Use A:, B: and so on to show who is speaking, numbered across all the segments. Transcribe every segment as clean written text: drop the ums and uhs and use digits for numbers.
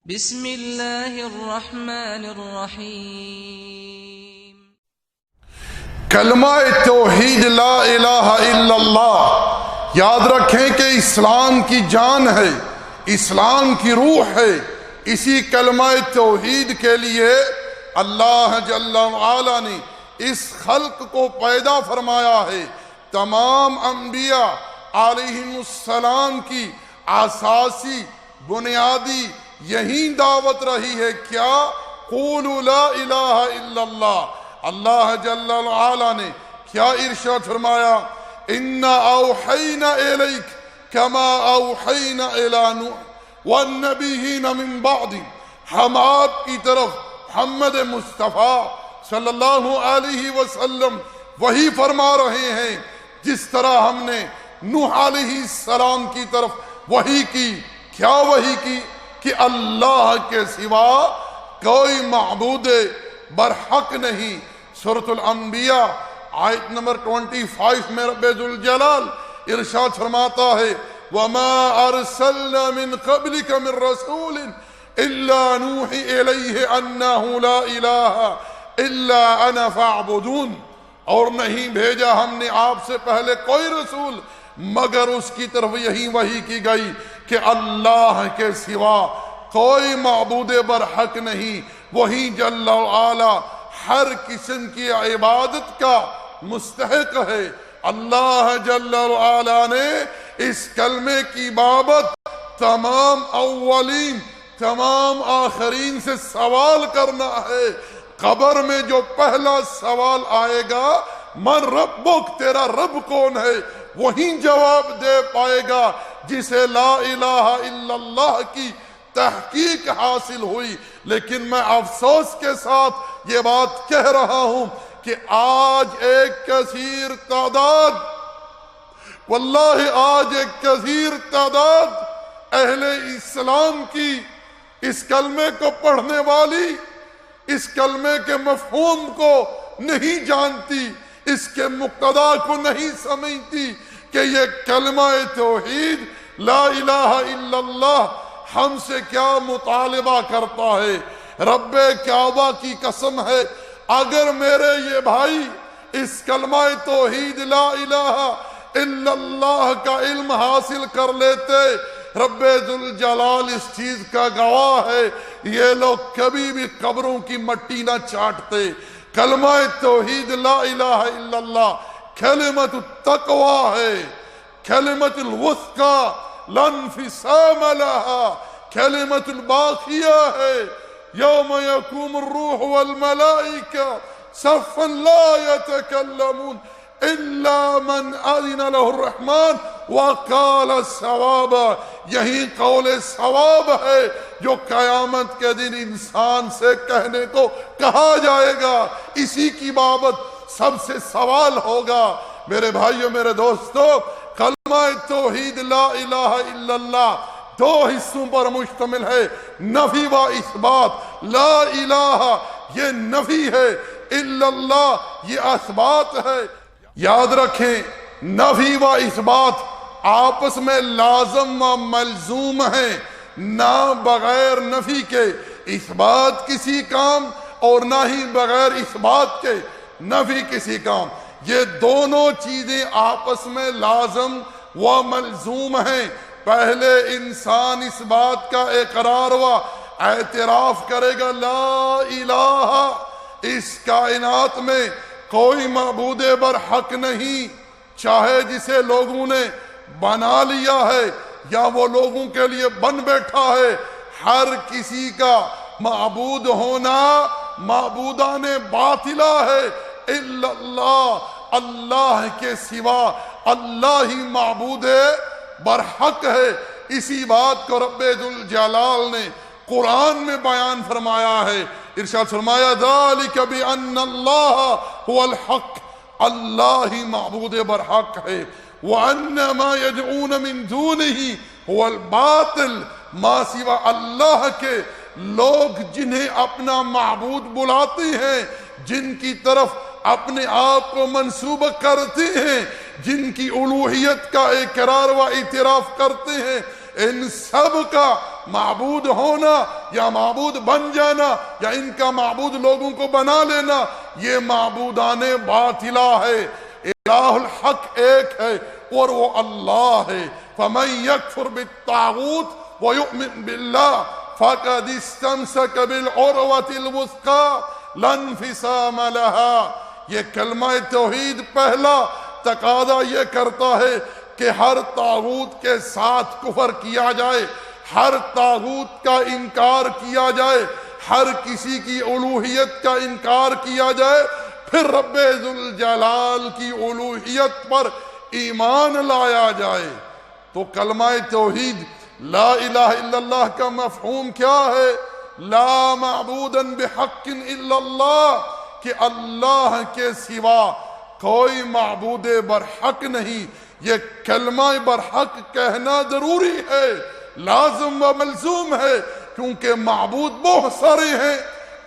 A: بسم اللہ الرحمن الرحیم۔
B: کلمہ توحید لا الہ الا اللہ یاد رکھیں کہ اسلام کی جان ہے، اسلام کی روح ہے۔ اسی کلمہ توحید کے لیے اللہ جل وعلا نے اس خلق کو پیدا فرمایا ہے۔ تمام انبیاء علیہم السلام کی اساسی بنیادی یہی دعوت رہی ہے، کیا؟ قولوا لا الہ الا اللہ۔ اللہ جل وعلا نے کیا ارشاد فرمایا؟ اِنَّا أَوْحَيْنَا إِلَيْكَ كَمَا أَوْحَيْنَا إِلَى نُوحٍ وَالنَّبِيِّينَ مِن بَعْدِ۔ ہم آپ کی طرف محمد مصطفیٰ صلی اللہ علیہ وسلم وہی فرما رہے ہیں جس طرح ہم نے نوح علیہ السلام کی طرف وحی کی۔ کیا وحی کی؟ کہ اللہ کے سوا کوئی معبود برحق نہیں۔ سورۃ الانبیاء آیت نمبر 25 میں رب ذوالجلال ارشاد فرماتا ہے وَمَا أَرْسَلْنَا مِن قَبْلِكَ مِن رَسُولٍ إِلَّا نُوحِي إِلَيْهِ أَنَّهُ لَا إِلَٰهَ إِلَّا أَنَا فَاعْبُدُونِ۔ اور نہیں بھیجا ہم نے آپ سے پہلے کوئی رسول مگر اس کی طرف یہی وحی کی گئی کہ اللہ کے سوا کوئی معبود برحق نہیں، وہی جل وعلا ہر قسم کی عبادت کا مستحق ہے۔ اللہ جل وعلا نے اس کلمے کی بابت تمام اولین تمام آخرین سے سوال کرنا ہے۔ قبر میں جو پہلا سوال آئے گا من ربک، تیرا رب کون ہے، وہی جواب دے پائے گا جسے لا الہ الا اللہ کی تحقیق حاصل ہوئی۔ لیکن میں افسوس کے ساتھ یہ بات کہہ رہا ہوں کہ آج ایک کثیر تعداد، واللہ آج ایک کثیر تعداد اہل اسلام کی اس کلمے کو پڑھنے والی اس کلمے کے مفہوم کو نہیں جانتی، اس کے مقتضا کو نہیں سمجھتی کہ یہ کلمہ توحید لا الہ الا اللہ ہم سے کیا مطالبہ کرتا ہے۔ رب کعبہ کی قسم ہے اگر میرے یہ بھائی اس کلمہ توحید لا الہ الا اللہ کا علم حاصل کر لیتے، رب ذوالجلال اس چیز کا گواہ ہے یہ لوگ کبھی بھی قبروں کی مٹی نہ چاٹتے۔ کلمہ توحید لا الہ الا اللہ کلمۃ التقوی ہے، کلمۃ الوثقی لا انفصام لها، کلمۃ الباقیہ ہے۔ یوم یقوم الروح والملائکہ صفا لا یتکلمون الا من اذن له الرحمن وقال صوابا۔ یہی قول صواب ہے جو قیامت کے دن انسان سے کہنے کو کہا جائے گا، اسی کی بابت سب سے سوال ہوگا۔ میرے بھائیوں، میرے دوستو، کلمہ توحید لا الہ الا اللہ دو حصوں پر مشتمل ہے، نفی و اثبات۔ لا الہ یہ نفی ہے، الا اللہ یہ اثبات ہے۔ یاد رکھیں نفی و اثبات آپس میں لازم و ملزوم ہیں، نہ بغیر نفی کے اثبات کسی کام اور نہ ہی بغیر اثبات کے نفی کسی کام۔ یہ دونوں چیزیں آپس میں لازم و ملزوم ہیں۔ پہلے انسان اس بات کا اقرار و اعتراف کرے گا لا الہ، اس کائنات میں کوئی معبود برحق نہیں، چاہے جسے لوگوں نے بنا لیا ہے یا وہ لوگوں کے لیے بن بیٹھا ہے، ہر کسی کا معبود ہونا معبودان باطلہ ہے۔ الا اللہ، اللہ کے سوا اللہ ہی معبود برحق ہے۔ اسی بات کو رب ذوالجلال نے قرآن میں بیان فرمایا ہے۔ ارشاد فرمایا ذالک بأن اللہ هو الحق، اللہ ہی معبود برحق ہے، وأن ما يدعون من دونه هو الباطل، ما سوا اللہ کے لوگ جنہیں اپنا معبود بلاتے ہیں، جن کی طرف اپنے آپ کو منسوب کرتے ہیں، جن کی الوہیت کا اقرار و اعتراف کرتے ہیں، ان سب کا معبود ہونا یا معبود بن جانا یا ان کا معبود لوگوں کو بنا لینا، یہ معبودان باطلہ ہے۔ الہ الحق ایک ہے اور وہ اللہ ہے۔ فمن یکفر بالطاغوت ویؤمن باللہ فقد استمسک بالعروۃ الوثقی لا انفصام لها۔ یہ کلمہ توحید پہلا تقاضا یہ کرتا ہے کہ ہر طاغوت کے ساتھ کفر کیا جائے، ہر طاغوت کا انکار کیا جائے، ہر کسی کی الوہیت کا انکار کیا جائے، پھر رب ذوالجلال کی الوہیت پر ایمان لایا جائے۔ تو کلمہ توحید لا الہ الا اللہ کا مفہوم کیا ہے؟ لا معبودا بحق الا اللہ، کہ اللہ کے سوا کوئی معبود برحق نہیں۔ یہ کلمہ برحق کہنا ضروری ہے، لازم و ملزوم ہے، کیونکہ معبود بہت سارے ہیں۔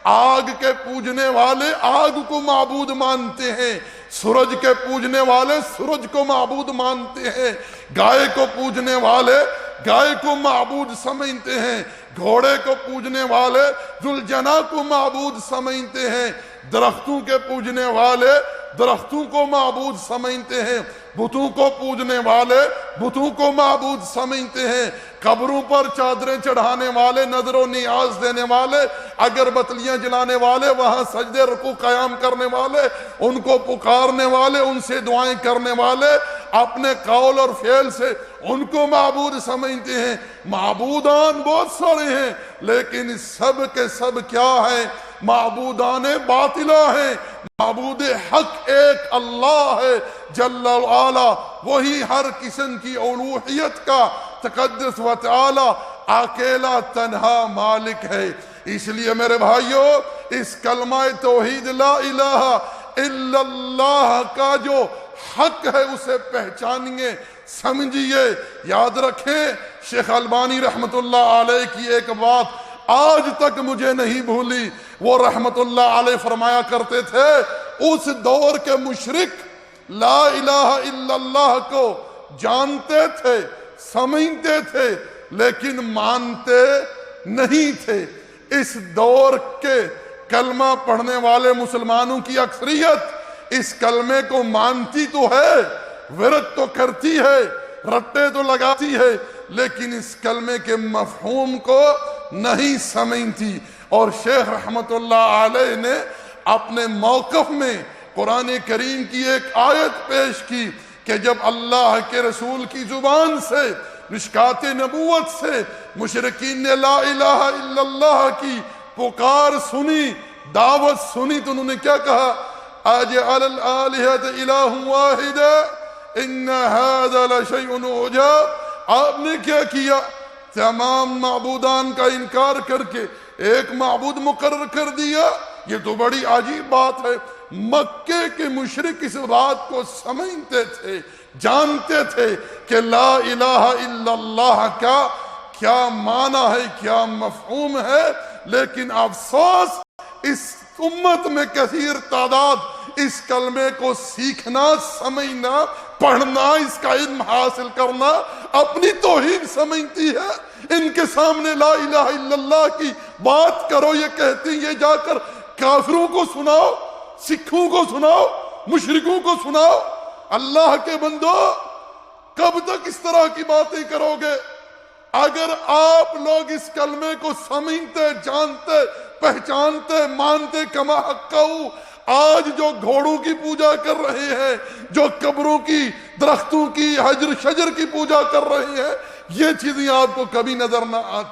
B: آگ کے پوجنے والے آگ کو معبود مانتے ہیں، سورج کے پوجنے والے سورج کو معبود مانتے ہیں، گائے کو پوجنے والے گائے کو معبود سمجھتے ہیں، گھوڑے کو پوجنے والے ذوالجناح کو معبود سمجھتے ہیں، درختوں کے پوجنے والے درختوں کو معبود سمجھتے ہیں، بتوں کو پوجنے والے بتوں کو معبود سمجھتے ہیں، قبروں پر چادریں چڑھانے والے، نظر و نیاز دینے والے، اگربتیاں جلانے والے، وہاں سجدے رکوع قیام کرنے والے، ان کو پکارنے والے، ان سے دعائیں کرنے والے، اپنے قول اور فعل سے ان کو معبود سمجھتے ہیں۔ معبودان بہت سارے ہیں، لیکن سب کے سب کیا ہیں؟ معبودان باطلہ ہیں۔ معبود حق ایک اللہ ہے جل وعلا، وہی ہر قسم کی الوہیت کا تقدس و تعالی اکیلا تنہا مالک ہے۔ اس لیے میرے بھائیو، اس کلمہ توحید لا الہ الا اللہ کا جو حق ہے اسے پہچانیے، سمجھیے، یاد رکھیں۔ شیخ البانی رحمت اللہ علیہ کی ایک بات آج تک مجھے نہیں بھولی، وہ رحمت اللہ علیہ فرمایا کرتے تھے، اس دور کے مشرک لا الہ الا اللہ کو جانتے تھے، سمجھتے تھے، لیکن مانتے نہیں تھے۔ اس دور کے کلمہ پڑھنے والے مسلمانوں کی اکثریت اس کلمے کو مانتی تو ہے، ورد تو کرتی ہے، رٹے تو لگاتی ہے، لیکن اس کلمے کے مفہوم کو نہیں سمجھتی۔ اور شیخ رحمت اللہ علیہ نے اپنے موقف میں قرآن کریم کی ایک آیت پیش کی کہ جب اللہ کے رسول کی زبان سے، مشکات نبوت سے مشرکین نے لا الہ الا اللہ کی پکار سنی، دعوت سنی، تو انہوں نے کیا کہا؟ اجعل الآلہۃ الہ واحد ان ھذا لشیء عجاب۔ آپ نے کیا کیا؟ تمام معبودان کا انکار کر کے ایک معبود مقرر کر دیا۔ یہ تو بڑی عجیب بات ہے۔ مکے کے مشرک اس بات کو سمجھتے تھے، جانتے تھے کہ لا الہ الا اللہ کا کیا معنی ہے، کیا مفہوم ہے، لیکن افسوس اس امت میں کثیر تعداد اس کلمے کو سیکھنا، سمجھنا، پڑھنا، اس کا علم حاصل کرنا اپنی توہین سمجھتی ہے۔ ان کے سامنے لا الہ الا اللہ کی بات کرو، یہ کہتی، یہ جا کر کافروں کو سناؤ، سکھوں کو سناؤ، مشرکوں کو سناؤ۔ اللہ کے بندو، کب تک اس طرح کی باتیں کرو گے؟ اگر آپ لوگ اس کلمے کو سمجھتے، جانتے، پہچانتے، مانتے کما حقہ، آج جو گھوڑوں کی پوجا کر رہے ہیں، جو قبروں کی، درختوں کی، حجر شجر کی پوجا کر رہے ہیں، یہ چیزیں آپ کو کبھی نظر نہ آتی۔